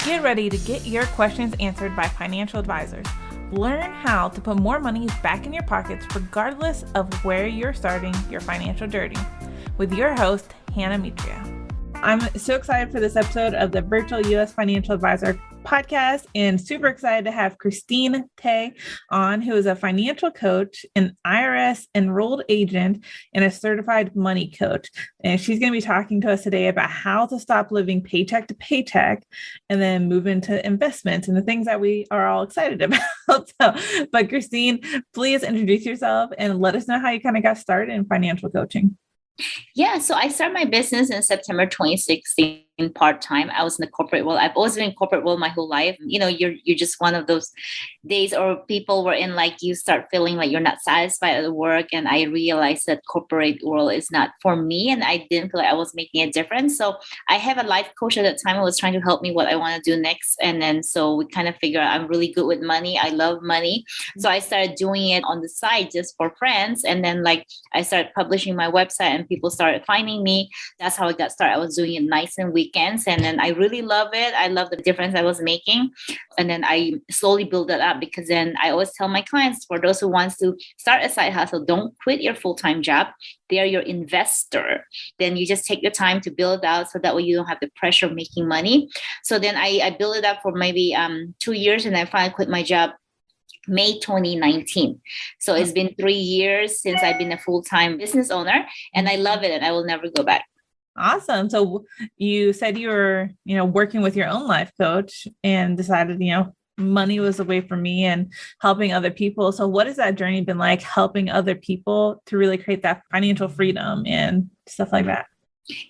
Get ready to get your questions answered by financial advisors. Learn how to put more money back in your pockets regardless of where you're starting your financial journey with your host, Hannah Mitria. I'm so excited for this episode of the Virtual U.S. Financial Advisor podcast and super excited to have Christine Tay on, who is a financial coach, an IRS Enrolled Agent, and a certified money coach. And she's going to be talking to us today about how to stop living paycheck to paycheck and then move into investments and the things that we are all excited about. But Christine, please introduce yourself and let us know how you kind of got started in financial coaching. Yeah, so I started my business in September 2016 part-time. I was in the corporate world. I've always been in corporate world my whole life. You know, you're just one of those days or people were in, like, you start feeling like you're not satisfied at the work. And I realized that corporate world is not for me. And I didn't feel like I was making a difference. So I have a life coach at that time who was trying to help me what I want to do next. And then so we kind of figured out I'm really good with money. I love money. So I started doing it on the side just for friends. And then I started publishing my website and people started finding me. That's how I got started. I was doing it nights and weekends. And then I really love it. I love the difference I was making. And then I slowly build that up, because then I always tell my clients, for those who wants to start a side hustle, don't quit your full-time job. They are your investor. Then you just take the time to build it out so that way you don't have the pressure of making money. So then I built it up for maybe 2 years, and I finally quit my job May 2019. So it's been 3 years since I've been a full-time business owner, and I love it and I will never go back. Awesome. So you said you were, working with your own life coach and decided, money was a way for me and helping other people. So what has that journey been like, helping other people to really create that financial freedom and stuff like that?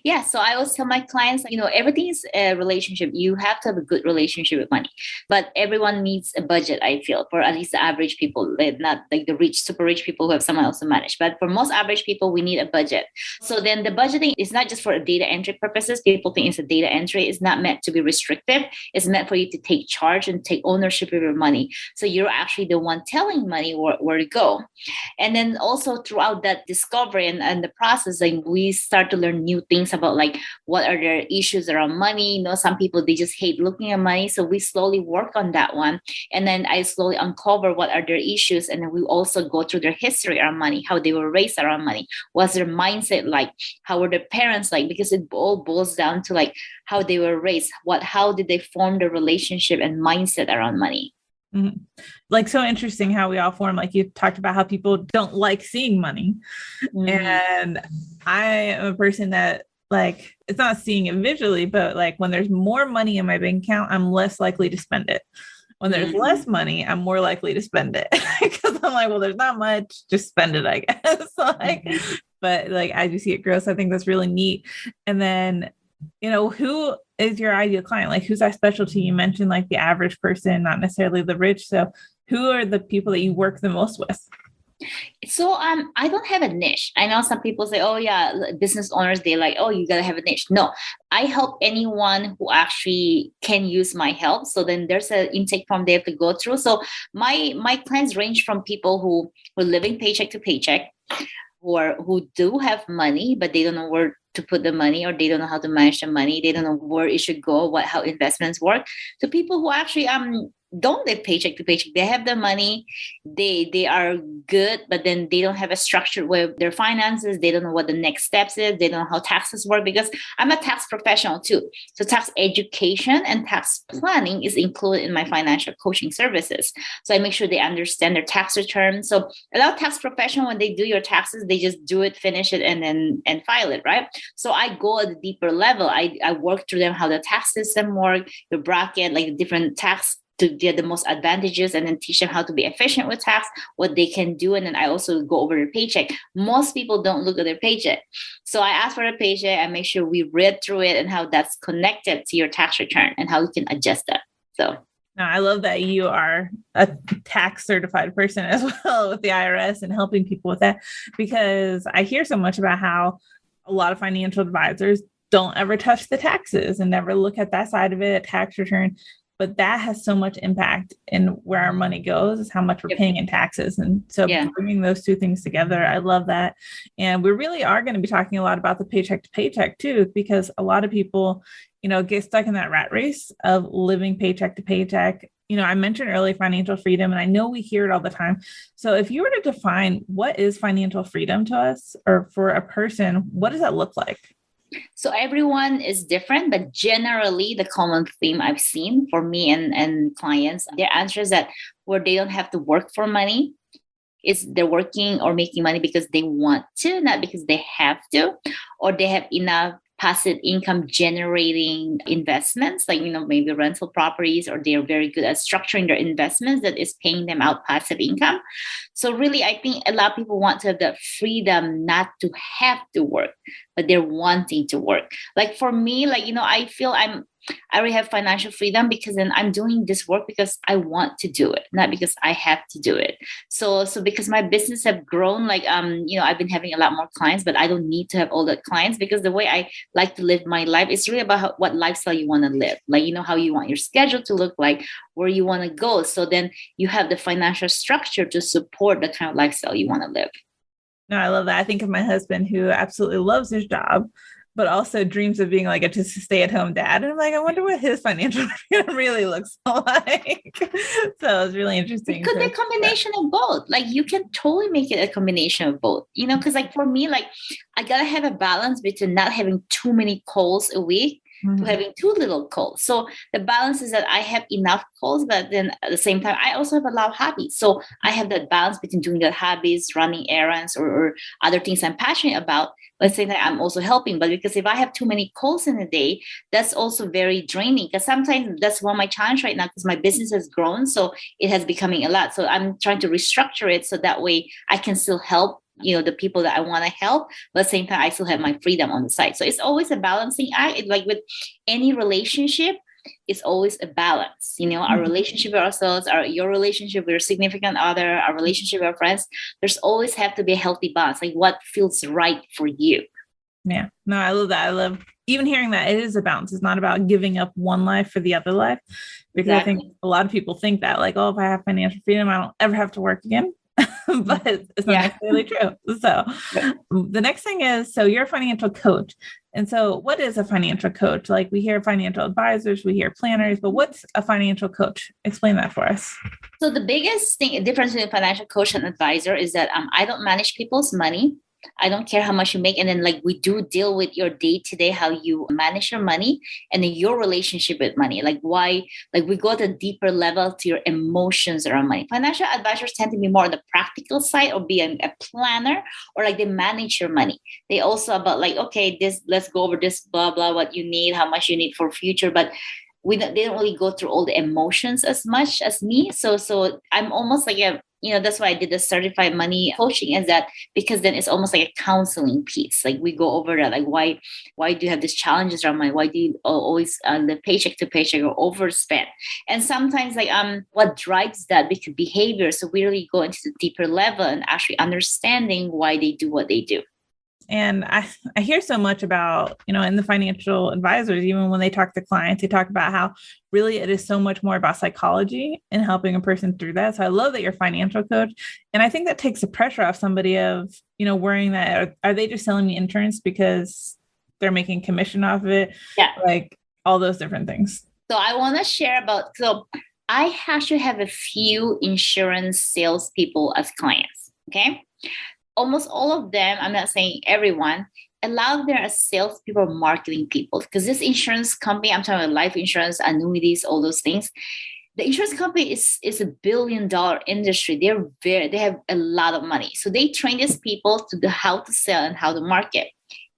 Yeah. So I always tell my clients, everything is a relationship. You have to have a good relationship with money, but everyone needs a budget, I feel, for at least the average people, not like the rich, super rich people who have someone else to manage. But for most average people, we need a budget. So then the budgeting is not just for data entry purposes. People think it's a data entry. It's not meant to be restrictive. It's meant for you to take charge and take ownership of your money. So you're actually the one telling money where to go. And then also throughout that discovery and the process, we start to learn new things about what are their issues around money. Some people, they just hate looking at money. So we slowly work on that one. And then I slowly uncover what are their issues. And then we also go through their history around money, how they were raised around money. What's their mindset like? How were their parents like? Because it all boils down to how they were raised. How did they form their relationship and mindset around money? Mm-hmm. So interesting how we all form, you talked about how people don't like seeing money. Mm-hmm. And I am a person that it's not seeing it visually, but when there's more money in my bank account, I'm less likely to spend it. When there's less money, I'm more likely to spend it because I'm well, there's not much, just spend it, I guess. But as you see it grow, so I think that's really neat. And then, who is your ideal client? Who's that specialty? You mentioned the average person, not necessarily the rich. So who are the people that you work the most with? So I don't have a niche. I know some people say, oh yeah, business owners, they oh, you gotta have a niche. No, I help anyone who actually can use my help. So then there's an intake form they have to go through. So my clients range from people who are living paycheck to paycheck, who do have money, but they don't know where to put the money, or they don't know how to manage the money. They don't know where it should go, how investments work. To people who actually don't live paycheck to paycheck. They have the money, they are good, but then they don't have a structured way of their finances. They don't know what the next steps is. They don't know how taxes work, because I'm a tax professional too. So tax education and tax planning is included in my financial coaching services. So I make sure they understand their tax return. So a lot of tax professionals, when they do your taxes, they just do it, finish it, and file it, right? So I go at a deeper level. I work through them, how the tax system work, the bracket, the different tax to get the most advantages, and then teach them how to be efficient with tax, what they can do. And then I also go over their paycheck. Most people don't look at their paycheck. So I ask for a paycheck. I make sure we read through it and how that's connected to your tax return and how you can adjust that. So now, I love that you are a tax certified person as well with the IRS and helping people with that, because I hear so much about how a lot of financial advisors don't ever touch the taxes and never look at that side of it, tax return. But that has so much impact in where our money goes, is how much we're paying in taxes. And so bringing those two things together, I love that. And we really are going to be talking a lot about the paycheck to paycheck too, because a lot of people, get stuck in that rat race of living paycheck to paycheck. I mentioned early financial freedom, and I know we hear it all the time. So if you were to define what is financial freedom to us or for a person, what does that look like? So everyone is different, but generally the common theme I've seen for me and clients, their answer is that where they don't have to work for money, is they're working or making money because they want to, not because they have to, or they have enough passive income generating investments, like, maybe rental properties, or they're very good at structuring their investments that is paying them out passive income. So really, I think a lot of people want to have the freedom not to have to work, but they're wanting to work. Like for me, I feel I already have financial freedom because then I'm doing this work because I want to do it, not because I have to do it. So because my business have grown, I've been having a lot more clients, but I don't need to have all the clients because the way I like to live my life is really about what lifestyle you want to live. How you want your schedule to look like, where you want to go. So then you have the financial structure to support the kind of lifestyle you want to live. No, I love that. I think of my husband who absolutely loves his job, but also dreams of being like just a stay-at-home dad. And I'm like, I wonder what his financial freedom really looks like. So it's really interesting. It could be a combination of both. You can totally make it a combination of both, because for me, I gotta have a balance between not having too many calls a week to having too little calls. So the balance is that I have enough calls, but then at the same time, I also have a lot of hobbies. So I have that balance between doing the hobbies, running errands, or other things I'm passionate about. Let's say that I'm also helping, but because if I have too many calls in a day, that's also very draining. Because sometimes that's one of my challenge right now, because my business has grown, so it has becoming a lot. So I'm trying to restructure it so that way I can still help the people that I want to help, but at the same time I still have my freedom on the side. So it's always a balancing act. Like with any relationship, it's always a balance. Our relationship with ourselves, your relationship with your significant other, our relationship with our friends, there's always have to be a healthy balance, like what feels right for you. Yeah, no, I love that. I love even hearing that it is a balance. It's not about giving up one life for the other life, because exactly. I think a lot of people think that if I have financial freedom, I don't ever have to work again. But it's not necessarily true. So the next thing is, so you're a financial coach. And so what is a financial coach? We hear financial advisors, we hear planners, but what's a financial coach? Explain that for us. So the biggest difference between a financial coach and advisor is that I don't manage people's money. I don't care how much you make. And then we do deal with your day-to-day, how you manage your money and then your relationship with money. We go to a deeper level to your emotions around money. Financial advisors tend to be more on the practical side, or be a planner, or they manage your money. They also about let's go over this, blah, blah, what you need, how much you need for future. But they don't really go through all the emotions as much as me. So I'm almost that's why I did the certified money coaching, is that because then it's almost like a counseling piece. We go over that, why do you have these challenges around money? Why do you always live paycheck to paycheck or overspend? And sometimes what drives that behavior. So we really go into the deeper level and actually understanding why they do what they do. And I hear so much about, in the financial advisors, even when they talk to clients, they talk about how really it is so much more about psychology and helping a person through that. So I love that you're a financial coach. And I think that takes the pressure off somebody of, worrying that, are they just selling me insurance because they're making commission off of it? Yeah. All those different things. So I want to share so I actually have a few insurance salespeople as clients. Okay. Almost all of them, I'm not saying everyone, a lot of them are salespeople, marketing people. Because this insurance company, I'm talking about life insurance, annuities, all those things. The insurance company is $1 billion industry. They have a lot of money. So they train these people to how to sell and how to market.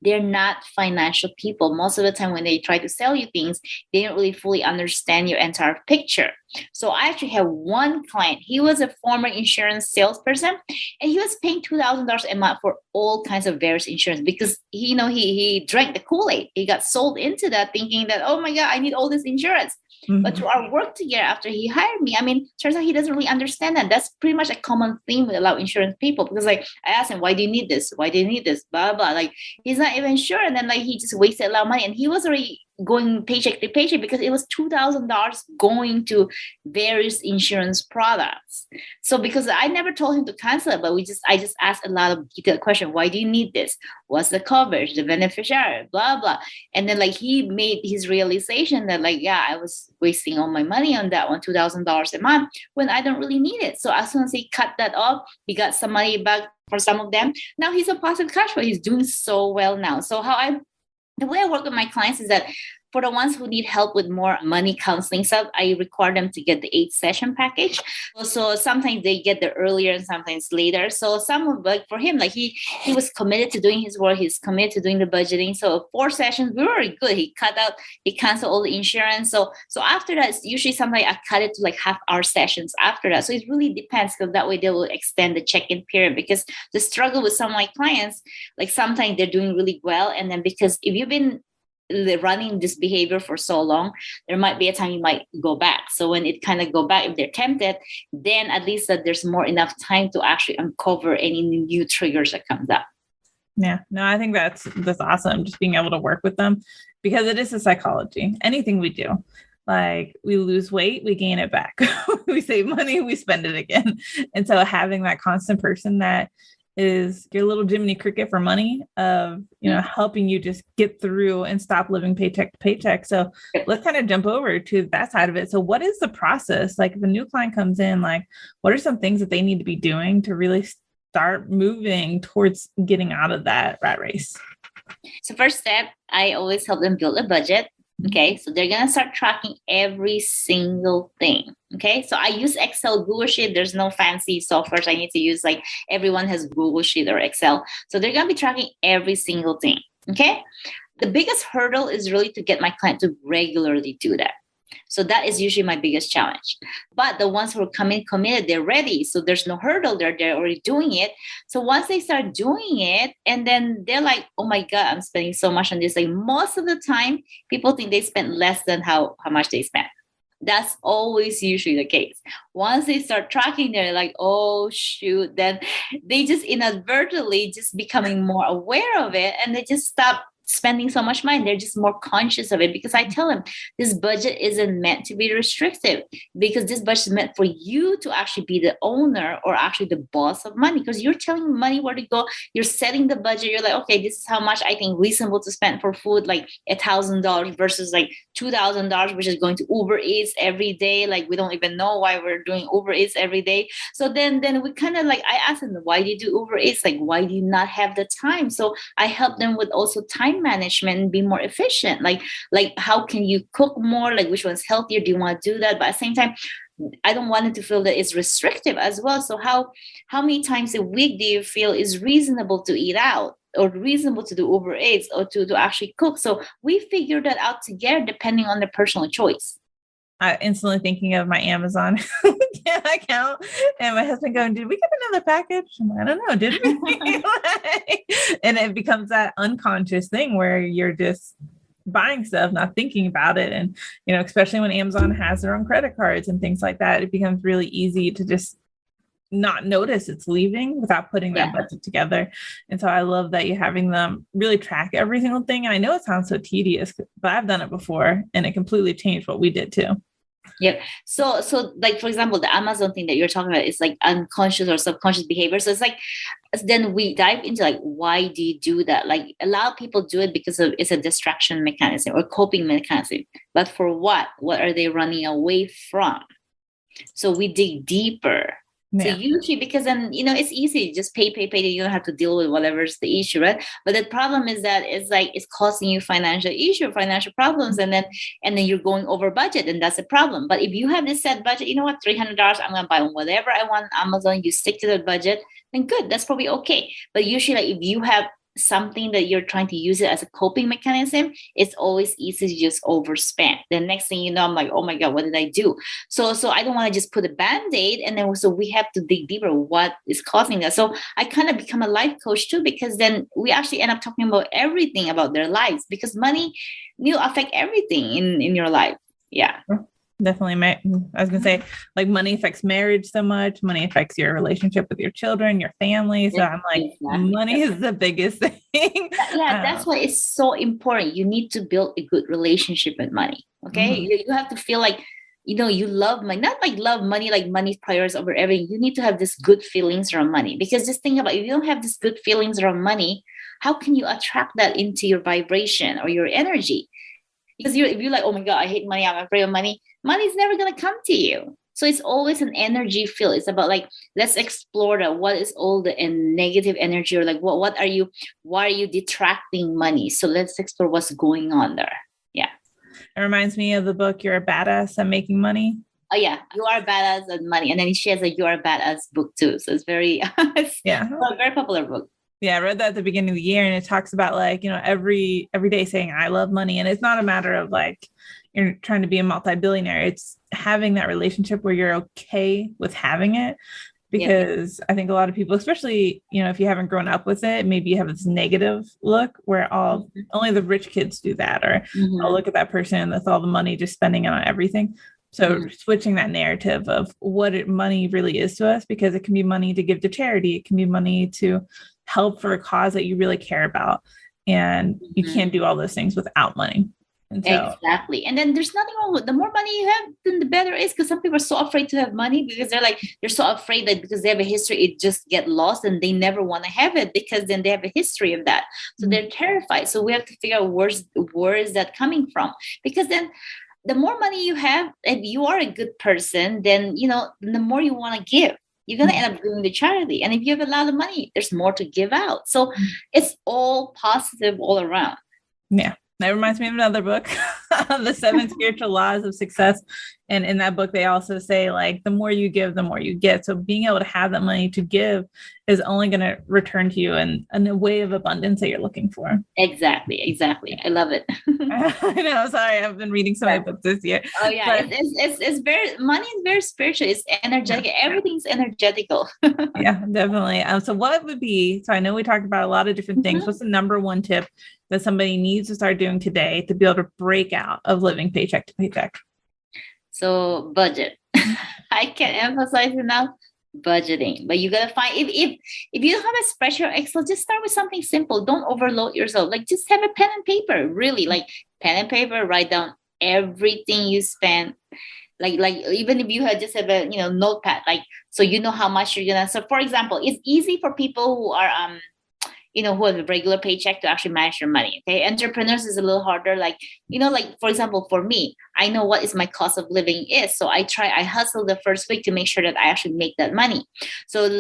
They're not financial people. Most of the time when they try to sell you things, they don't really fully understand your entire picture. So I actually have one client. He was a former insurance salesperson, and he was paying $2,000 a month for all kinds of various insurance because he drank the Kool-Aid. He got sold into that thinking that, oh my God, I need all this insurance. Mm-hmm. But through our work together after he hired me, turns out he doesn't really understand that. That's pretty much a common theme with a lot of insurance people, because I asked him, why do you need this? Why do you need this? Blah, blah. He's not even sure. And then he just wasted a lot of money, and he was already going paycheck to paycheck because it was $2,000 going to various insurance products. So because I never told him to cancel it, but I just asked a lot of detailed questions. Why do you need this? What's the coverage, the beneficiary, blah, blah. And then like he made his realization that like, yeah, I was wasting all my money on that one, $2,000 a month when I don't really need it. So as soon as he cut that off, he got some money back for some of them. Now he's a positive cash flow. He's doing so well now. So the way I work with my clients is that for the ones who need help with more money counseling stuff, I require them to get the 8-session package. So sometimes they get there earlier and sometimes later. So some of like for him, like he was committed to doing his work. He's committed to doing the budgeting. So 4 sessions, we were already good. He canceled all the insurance. So after that, it's usually sometimes I cut it to like half-hour sessions after that. So it really depends because that way they will extend the check-in period because the struggle with some of my clients, like sometimes they're doing really well. And then because if you've been running this behavior for so long, there might be a time you might go back. So when it kind of go back, if they're tempted, then at least that there's more enough time to actually uncover any new triggers that comes up. Yeah, no, I think that's awesome. Just being able to work with them because it is a psychology. Anything we do, like we lose weight, we gain it back. We save money, we spend it again. And so having that constant person that is your little Jiminy Cricket for money of, helping you just get through and stop living paycheck to paycheck. So let's kind of jump over to that side of it. So what is the process? Like if a new client comes in, like what are some things that they need to be doing to really start moving towards getting out of that rat race? So first step, I always help them build a budget. Okay, so they're going to start tracking every single thing. Okay, so I use Excel, Google Sheet. There's no fancy softwares I need to use. Like everyone has Google Sheet or Excel. So they're going to be tracking every single thing. Okay, the biggest hurdle is really to get my client to regularly do that. So that is usually my biggest challenge. But the ones who are coming committed, they're ready. So there's no hurdle. They're already doing it. So once they start doing it, and then they're like, oh my God, I'm spending so much on this. Like most of the time, people think they spend less than how much they spend. That's always usually the case. Once they start tracking, they're like, oh, shoot. Then they just inadvertently just becoming more aware of it. And they just stop spending so much money. They're just more conscious of it because I tell them this budget isn't meant to be restrictive because this budget is meant for you to actually be the owner or actually the boss of money because you're telling money where to go. You're setting the budget. You're like, okay, this is how much I think reasonable to spend for food, like $1,000 versus like $2,000, which is going to Uber Eats every day. Like we don't even know why we're doing Uber Eats every day. So then we kind of like, I asked them, why do you do Uber Eats? Like, why do you not have the time? So I help them with also time management and be more efficient. Like how can you cook more? Like which one's healthier? Do you want to do that? But at the same time, I don't want it to feel that it's restrictive as well. So how many times a week do you feel is reasonable to eat out or reasonable to do Uber Eats or to actually cook? So we figure that out together depending on the personal choice. I instantly thinking of my Amazon account and my husband going, did we get another package? I don't know. Did we? And it becomes that unconscious thing where you're just buying stuff, not thinking about it. And, especially when Amazon has their own credit cards and things like that, it becomes really easy to just not notice it's leaving without putting that budget together. And so I love that you're having them really track every single thing. And I know it sounds so tedious, but I've done it before and it completely changed what we did too. Yep. So like, for example, the Amazon thing that you're talking about is like unconscious or subconscious behavior. So it's like, then we dive into like, why do you do that? Like a lot of people do it because it's a distraction mechanism or coping mechanism. But for what? What are they running away from? So we dig deeper. Yeah. So usually, because then, it's easy, just pay. You don't have to deal with whatever's the issue, right? But the problem is that it's causing you financial problems. And then you're going over budget and that's a problem. But if you have this set budget, you know what, $300, I'm going to buy whatever I want on Amazon, you stick to that budget, then good. That's probably okay. But usually like, if you have something that you're trying to use it as a coping mechanism, it's always easy to just overspend. The next thing you know, I'm like, oh my God, what did I do? So I don't want to just put a Band-Aid. And then so we have to dig deeper. What is causing that? So I kind of become a life coach too, because then we actually end up talking about everything about their lives because money will affect everything in your life. Yeah. definitely. I was going to say, like, money affects marriage so much. Money affects your relationship with your children, your family. So I'm like, Exactly. money is the biggest thing. Yeah, that's why it's so important. You need to build a good relationship with money. Okay. You have to feel like, you love money, not like love money, like money priors over everything. You need to have this good feelings around money, because just think about it, if you don't have this good feelings around money, how can you attract that into your vibration or your energy? Because if you're like, oh my God, I hate money, I'm afraid of money, money's never going to come to you. So it's always an energy field. It's about like, let's explore that. What is all the negative energy, or like, why are you detracting money? So let's explore what's going on there. Yeah. It reminds me of the book, You're a Badass at Making Money. Oh yeah. You Are a Badass at Money. And then she has a You Are a Badass book too. So it's very, it's a very popular book. Yeah, I read that at the beginning of the year, and it talks about like, every day saying, I love money. And it's not a matter of like, you're trying to be a multi-billionaire. It's having that relationship where you're okay with having it. Because I think a lot of people, especially, if you haven't grown up with it, maybe you have this negative look where only the rich kids do that, or I'll look at that person with all the money, just spending it on everything. So switching that narrative of what money really is to us, because it can be money to give to charity. It can be money to help for a cause that you really care about. And you can't do all those things without money. Exactly. And then there's nothing wrong with, the more money you have, then the better it is, because some people are so afraid to have money, because they're so afraid that because they have a history, it just get lost, and they never want to have it because then they have a history of that. So they're terrified. So we have to figure out where is that coming from? Because then the more money you have, if you are a good person, then, the more you want to give. You're going to end up giving to charity. And if you have a lot of money, there's more to give out. So it's all positive all around. Yeah. That reminds me of another book, The 7 Spiritual Laws of Success. And in that book, they also say, like, the more you give, the more you get. So being able to have that money to give is only going to return to you in a way of abundance that you're looking for. Exactly. I love it. I know. Sorry, I've been reading so many books this year. Oh yeah, but it's very, money is very spiritual. It's energetic. Everything's energetical. Yeah, definitely. So what would be? So I know we talked about a lot of different things. What's the number one tip that somebody needs to start doing today to be able to break out of living paycheck to paycheck? So budget. I can't emphasize enough budgeting. But you gotta find, if you don't have a spreadsheet or Excel, just start with something simple. Don't overload yourself. Like, just have a pen and paper. Really, like, pen and paper. Write down everything you spend. Like even if you just have a notepad, like, so you know how much you're gonna. So for example, it's easy for people who are who have a regular paycheck to actually manage your money. Okay. Entrepreneurs is a little harder. Like, like, for example, for me, I know what is my cost of living is. So I hustle the first week to make sure that I actually make that money. So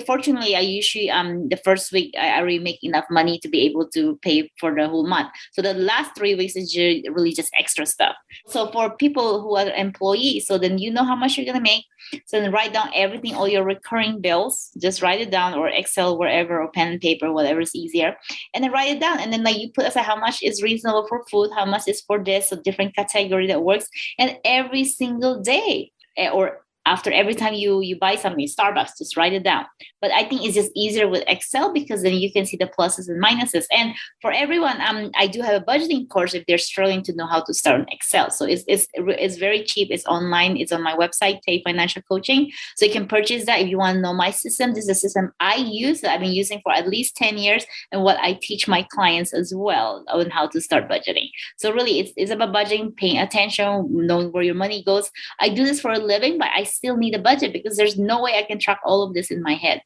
fortunately, I usually, the first week, I already make enough money to be able to pay for the whole month. So the last 3 weeks is really just extra stuff. So for people who are employees, so then you know how much you're going to make. So then write down everything, all your recurring bills, just write it down, or Excel, wherever, or pen and paper, whatever is easier. And then write it down. And then like you put aside how much is reasonable for food, how much is for this, so different category that works. And every single day, or after every time you buy something, Starbucks, just write it down. But I think it's just easier with Excel, because then you can see the pluses and minuses. And for everyone, I do have a budgeting course if they're struggling to know how to start on Excel. So it's very cheap. It's online. It's on my website, Tay Financial Coaching. So you can purchase that if you want to know my system. This is a system I use that I've been using for at least 10 years, and what I teach my clients as well on how to start budgeting. So really, it's about budgeting, paying attention, knowing where your money goes. I do this for a living, but I still need a budget, because there's no way I can track all of this in my head.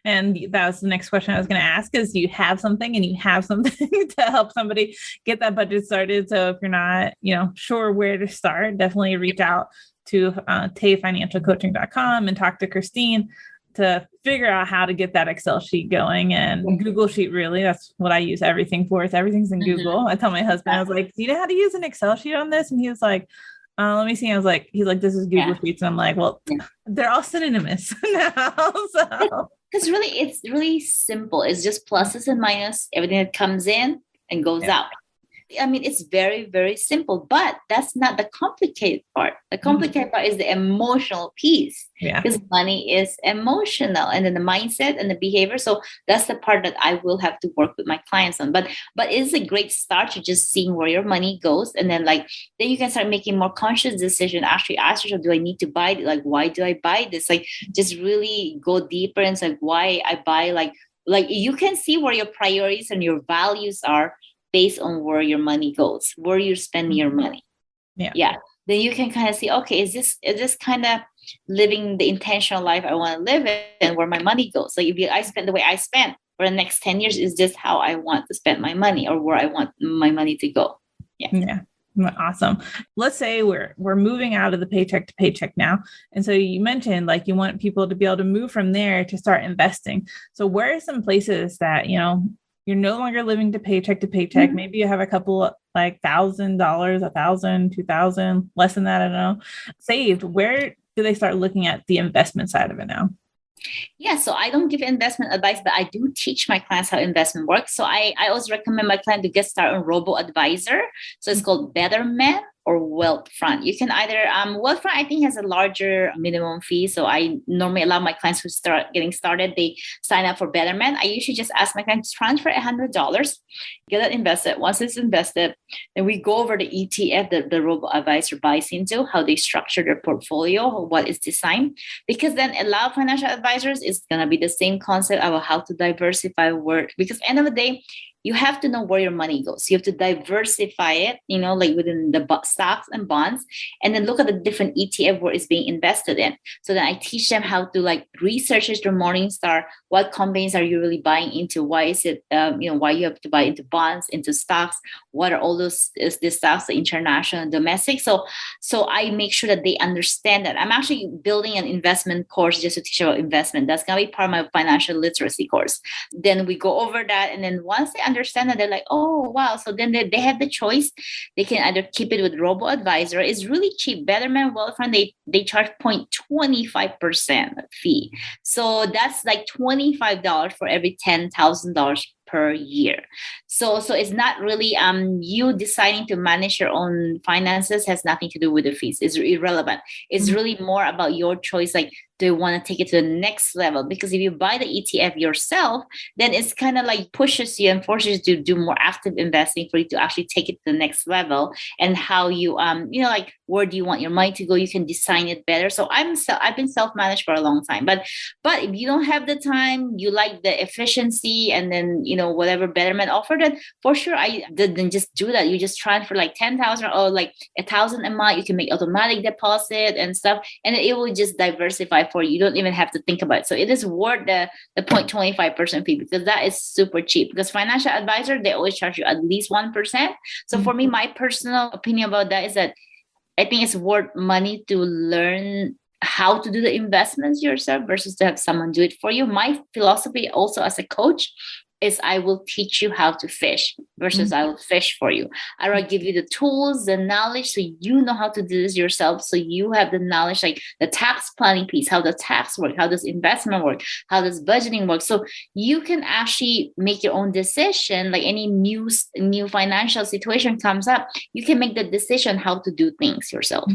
And that was the next question I was going to ask, is you have something to help somebody get that budget started. So if you're not, sure where to start, definitely reach out to tayfinancialcoaching.com and talk to Christine to figure out how to get that Excel sheet going. And Google Sheet, really, that's what I use everything for. Everything's in Google. I tell my husband, I was like, do you know how to use an Excel sheet on this? And he was like, let me see. He's like, this is Google Sheets. And I'm like, well, they're all synonymous now. So. Because really, it's really simple. It's just pluses and minuses, everything that comes in and goes out. I mean, it's very, very simple, but that's not the complicated part. The complicated part is the emotional piece. Yeah. Because money is emotional, and then the mindset and the behavior. So that's the part that I will have to work with my clients on. But it's a great start to just seeing where your money goes. And then then you can start making more conscious decision. Actually ask yourself, do I need to buy it? Like, why do I buy this? Like, just really go deeper and like why I buy, like you can see where your priorities and your values are based on where your money goes, where you're spending your money. Yeah. Then you can kind of see, okay, is this kind of living the intentional life I want to live in, and where my money goes? So if I spend the way I spend for the next 10 years, is this how I want to spend my money, or where I want my money to go? Yeah. Awesome. Let's say we're moving out of the paycheck to paycheck now. And so you mentioned like you want people to be able to move from there to start investing. So where are some places that, you're no longer living to paycheck? Maybe you have a couple like $1,000, $1,000, $2,000, less than that, I don't know, saved. Where do they start looking at the investment side of it now? Yeah, so I don't give investment advice, but I do teach my clients how investment works. So I always recommend my client to get started on robo-advisor. So it's called Betterment or Wealthfront. You can either, Wealthfront I think has a larger minimum fee. So I normally allow my clients who start getting started, they sign up for Betterment. I usually just ask my clients to transfer $100, get it invested. Once it's invested, then we go over the ETF that the robo-advisor buys into, how they structure their portfolio, what is designed. Because then a lot of financial advisors, it's going to be the same concept about how to diversify work. Because end of the day, you have to know where your money goes. You have to diversify it, like within the stocks and bonds, and then look at the different ETF where it's being invested in. So then I teach them how to research their Morningstar. What companies are you really buying into? Why is it, why you have to buy into bonds, into stocks? What are all those the stocks, the international and domestic? So I make sure that they understand that. I'm actually building an investment course just to teach about investment. That's going to be part of my financial literacy course. Then we go over that. And then once they understand that, they're like, oh, wow. So then they have the choice. They can either keep it with robo-advisor. It's really cheap. Betterment, Wealthfront, they charge 0.25% fee. So that's like $25 for every $10,000 per year. So it's not really you deciding to manage your own finances, has nothing to do with the fees. It's irrelevant. It's really more about your choice. Like, do you want to take it to the next level? Because if you buy the ETF yourself, then it's kind of like pushes you and forces you to do more active investing for you to actually take it to the next level. And how you, where do you want your money to go? You can design it better. So I've been self-managed for a long time. But if you don't have the time, you like the efficiency, and then whatever Betterment offered, then for sure I didn't just do that. You just transfer like 10,000 or like 1,000 a month. You can make automatic deposit and stuff, and it will just diversify for you. You don't even have to think about it. So it is worth the 0.25% fee, because that is super cheap. Because financial advisor, they always charge you at least 1%. So for me, my personal opinion about that is that I think it's worth money to learn how to do the investments yourself versus to have someone do it for you. My philosophy also as a coach is I will teach you how to fish versus I will fish for you. I will give you the tools, the knowledge, so you know how to do this yourself. So you have the knowledge, like the tax planning piece, how does tax work, how does investment work, how does budgeting work. So you can actually make your own decision. Like any new financial situation comes up, you can make the decision how to do things yourself.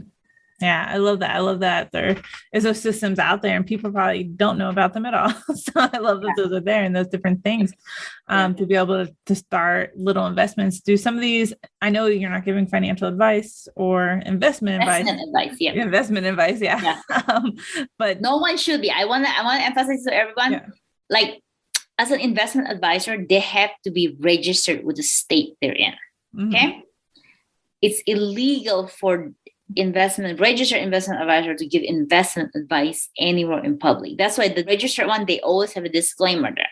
Yeah, I love that. There is those systems out there and people probably don't know about them at all. So I love that those are there and those different things to be able to start little investments. Do some of these, I know you're not giving financial advice or investment advice. Investment advice, yeah. But no one should be. I want to emphasize to everyone, like as an investment advisor, they have to be registered with the state they're in. Okay. It's illegal for registered investment advisor to give investment advice anywhere in public. That's why the registered one, they always have a disclaimer there.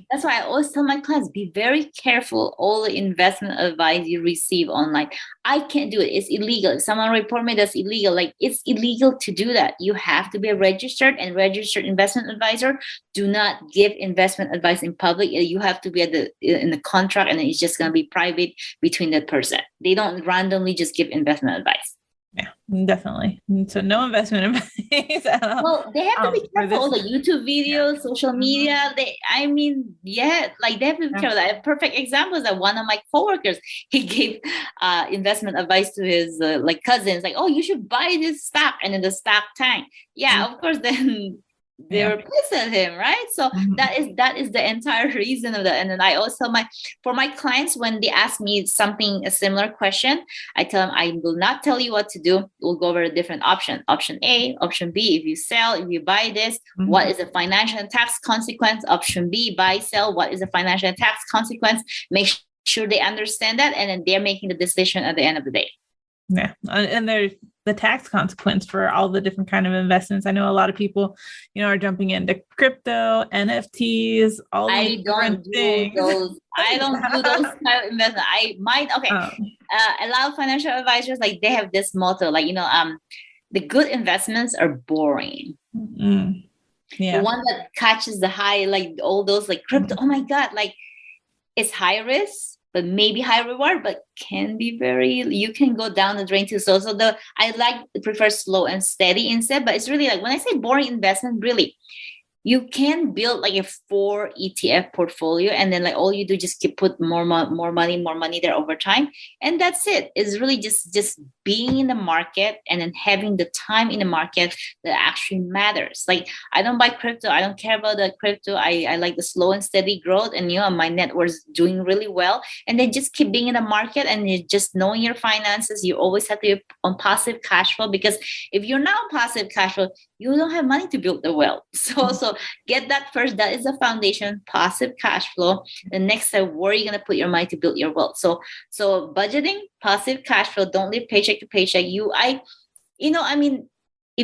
That's why I always tell my clients, be very careful all the investment advice you receive online. I can't do it. It's illegal. If someone report me, that's illegal. Like, it's illegal to do that. You have to be a registered investment advisor. Do not give investment advice in public. You have to be in the contract, and it's just going to be private between that person. They don't randomly just give investment advice. Definitely. So no investment advice at all. Well, they have to be For careful. this. All the YouTube Yeah. videos, social media. Like they have to be careful. A perfect example is that one of my coworkers, he gave investment advice to his like cousins, like, "Oh, you should buy this stock," and then the stock tanked. Yeah, of course. Then they Yeah. were pissed at him, right? So that is the entire reason of that. And then I always tell for my clients, when they ask me something, a similar question, I tell them, I will not tell you what to do. We'll go over a different option. Option A, option B, if you sell, if you buy this, what is the financial and tax consequence? Option B, buy, sell, what is the financial and tax consequence? Make sure they understand that, and then they're making the decision at the end of the day. Yeah. And there's the tax consequence for all the different kind of investments. I know a lot of people, are jumping into crypto, NFTs, all these different things. I don't do those kind of investment. I might, a lot of financial advisors, like they have this motto, like, the good investments are boring. Yeah. The one that catches the high, like all those like crypto, oh my God, like it's high risk, but maybe high reward, but can be you can go down the drain too. So I prefer slow and steady instead, but it's really like, when I say boring investment, really, you can build like a 4 ETF portfolio, and then like all you do just keep put more money there over time, and that's it. It's really just being in the market and then having the time in the market that actually matters. Like, I don't buy crypto. I don't care about the crypto. I like the slow and steady growth, and my net worth is doing really well. And then just keep being in the market, and you just knowing your finances. You always have to be on passive cash flow, because if you're not on passive cash flow, you don't have money to build the wealth. So get that first. That is the foundation, passive cash flow. The next step, where are you going to put your money to build your wealth? So budgeting, passive cash flow, don't live paycheck to paycheck. If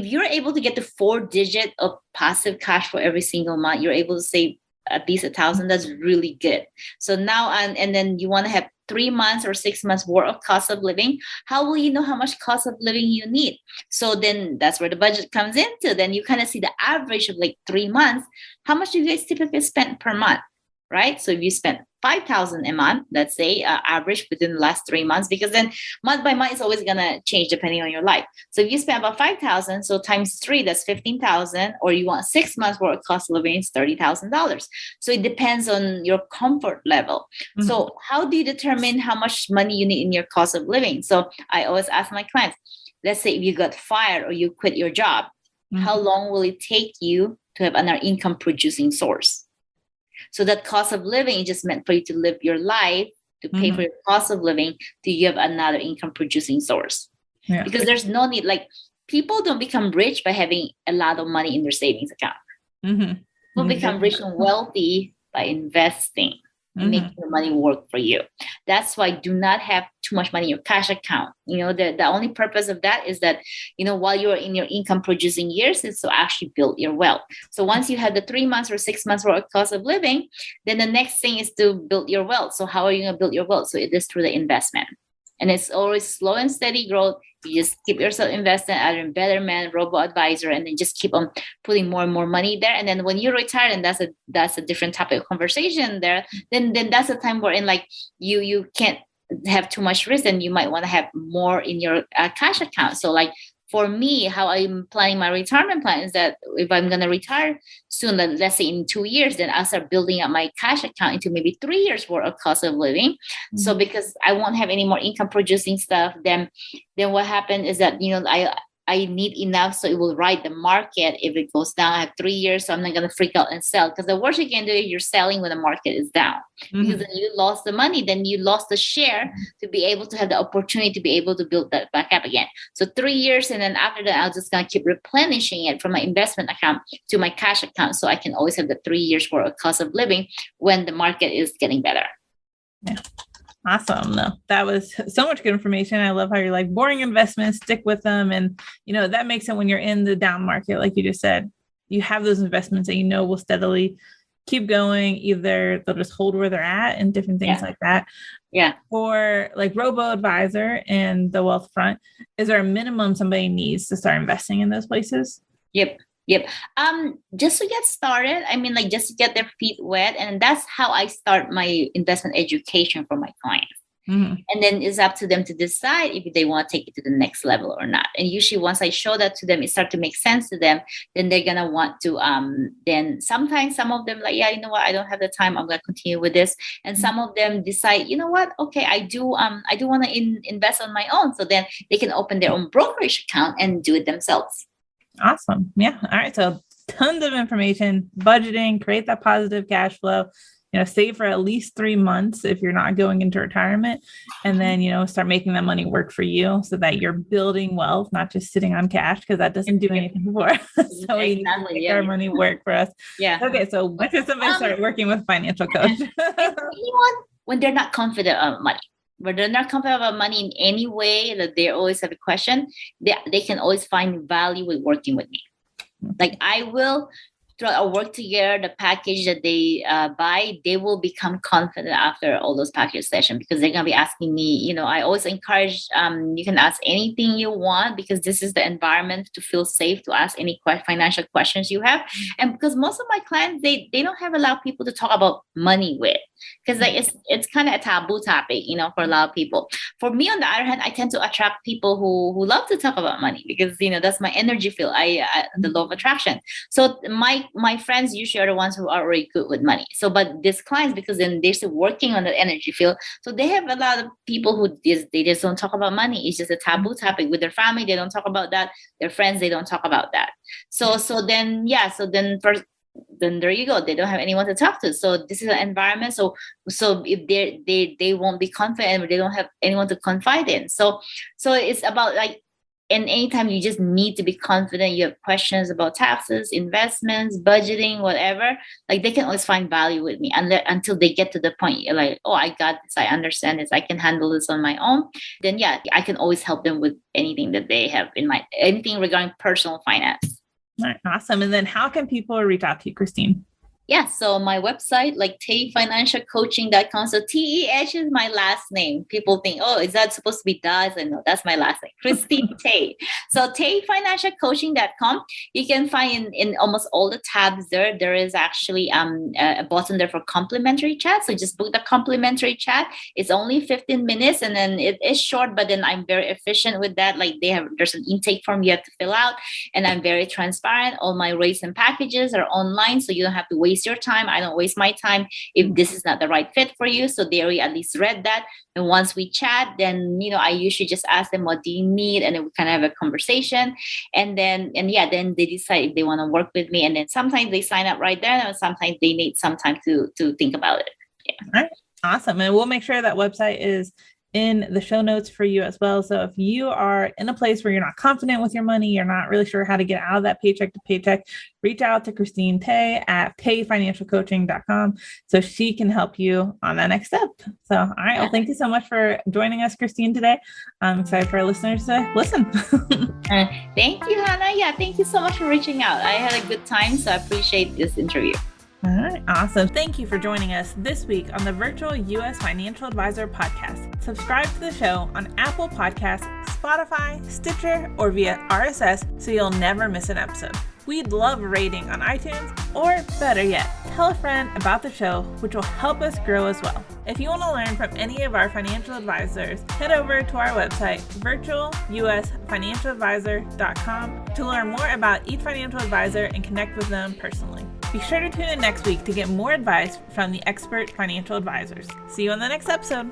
you're able to get to 4 digits of passive cash flow every single month, you're able to save at least $1,000. That's really good. So now, and then you want to have 3 months or 6 months worth of cost of living. How will you know how much cost of living you need? So then that's where the budget comes into. Then you kind of see the average of like 3 months. How much do you guys typically spend per month? Right? So if you spend $5,000 a month, let's say average within the last 3 months, because then month by month is always going to change depending on your life. So if you spend about $5,000, so times 3, that's $15,000, or you want 6 months worth of cost of living, is $30,000. So it depends on your comfort level. So how do you determine how much money you need in your cost of living? So I always ask my clients, let's say if you got fired or you quit your job, how long will it take you to have another income producing source? So that cost of living is just meant for you to live your life, to pay for your cost of living, to you have another income producing source. Yeah. Because there's no need, like, people don't become rich by having a lot of money in their savings account. People become rich and wealthy by investing and making the money work for you. That's why do not have too much money in your cash account. The only purpose of that is that, while you're in your income producing years, is to actually build your wealth. So once you have the 3 months or 6 months worth of cost of living, then the next thing is to build your wealth. So how are you going to build your wealth? So it is through the investment. And it's always slow and steady growth. You just keep yourself invested, either in Betterment, robo-advisor, and then just keep on putting more and more money there. And then when you retire, and that's a different topic of conversation there, then that's a time where you can't have too much risk, and you might want to have more in your cash account. So like, for me, how I'm planning my retirement plan is that if I'm going to retire soon, then let's say in 2 years, then I'll start building up my cash account into maybe 3 years worth of cost of living. So because I won't have any more income producing stuff, then what happened is that, I need enough so it will ride the market. If it goes down, I have 3 years, so I'm not going to freak out and sell. Because the worst you can do is you're selling when the market is down. Because then you lost the money, then you lost the share to be able to have the opportunity to be able to build that back up again. So 3 years, and then after that, I'm just going to keep replenishing it from my investment account to my cash account, so I can always have the 3 years worth of cost of living when the market is getting better. Yeah. Awesome. No, that was so much good information. I love how you're like, boring investments, stick with them. And, that makes it when you're in the down market, like you just said, you have those investments that will steadily keep going. Either they'll just hold where they're at and different things like that. Yeah. Or like robo-advisor and the wealth front, is there a minimum somebody needs to start investing in those places? Yep. Just to get started, just to get their feet wet. And that's how I start my investment education for my clients. And then it's up to them to decide if they want to take it to the next level or not. And usually once I show that to them, it starts to make sense to them. Then they're going to want to, then sometimes some of them like, yeah, you know what, I don't have the time. I'm going to continue with this. And some of them decide, you know what, okay, I do want to invest on my own. So then they can open their own brokerage account and do it themselves. Awesome. Yeah. All right. So tons of information, budgeting, create that positive cash flow, save for at least 3 months if you're not going into retirement, and then, start making that money work for you so that you're building wealth, not just sitting on cash, because that doesn't do anything for us. So we need to make our money work for us. Yeah. Okay. So when should somebody start working with a financial coach? Anyone, when they're not confident of money. But they're not confident about money in any way, that they always have a question, they can always find value with working with me. Like I will work together, the package that they buy, they will become confident after all those package sessions, because they're going to be asking me, I always encourage, you can ask anything you want, because this is the environment to feel safe to ask any financial questions you have. And because most of my clients, they don't have a lot of people to talk about money with, because like it's kind of a taboo topic, for a lot of people. For me, on the other hand, I tend to attract people who love to talk about money, because that's my energy field. The law of attraction. So my friends usually are the ones who are already good with money. So, but these clients, because then they're still working on the energy field, so they have a lot of people who they just don't talk about money. It's just a taboo topic with their family. They don't talk about that. Their friends, they don't talk about that. So then there you go. They don't have anyone to talk to. So this is an environment. So if they won't be confident, they don't have anyone to confide in. So it's about like, and anytime you just need to be confident, you have questions about taxes, investments, budgeting, whatever, like they can always find value with me until they get to the point you're like, oh, I got this, I understand this, I can handle this on my own. Then yeah, I can always help them with anything that they have in mind, anything regarding personal finance. All right, awesome. And then how can people reach out to you, Christine? Yeah, so my website, like TayFinancialCoaching.com. So TEH is my last name. People think, oh, is that supposed to be Das? And no, that's my last name, Christine Tay. So TayFinancialCoaching.com. You can find in almost all the tabs there. There is actually a button there for complimentary chat. So just book the complimentary chat. It's only 15 minutes, and then it is short, but then I'm very efficient with that. Like there's an intake form you have to fill out, and I'm very transparent. All my rates and packages are online, so you don't have to waste your time. I don't waste my time if this is not the right fit for you. So they already at least read that. And once we chat, then, I usually just ask them, what do you need? And then we kind of have a conversation. And then they decide if they want to work with me. And then sometimes they sign up right there. And sometimes they need some time to think about it. Yeah. All right. Awesome. And we'll make sure that website is in the show notes for you as well. So if you are in a place where you're not confident with your money, you're not really sure how to get out of that paycheck to paycheck, reach out to Christine Tay at TayFinancialCoaching.com so she can help you on that next step. So, all right. Well, thank you so much for joining us, Christine, today. I'm excited for our listeners to listen. Thank you, Hannah. Yeah, thank you so much for reaching out. I had a good time, so I appreciate this interview. All right. Awesome. Thank you for joining us this week on the Virtual U.S. Financial Advisor podcast. Subscribe to the show on Apple Podcasts, Spotify, Stitcher, or via RSS so you'll never miss an episode. We'd love a rating on iTunes, or better yet, tell a friend about the show, which will help us grow as well. If you want to learn from any of our financial advisors, head over to our website, virtualusfinancialadvisor.com, to learn more about each financial advisor and connect with them personally. Be sure to tune in next week to get more advice from the expert financial advisors. See you on the next episode.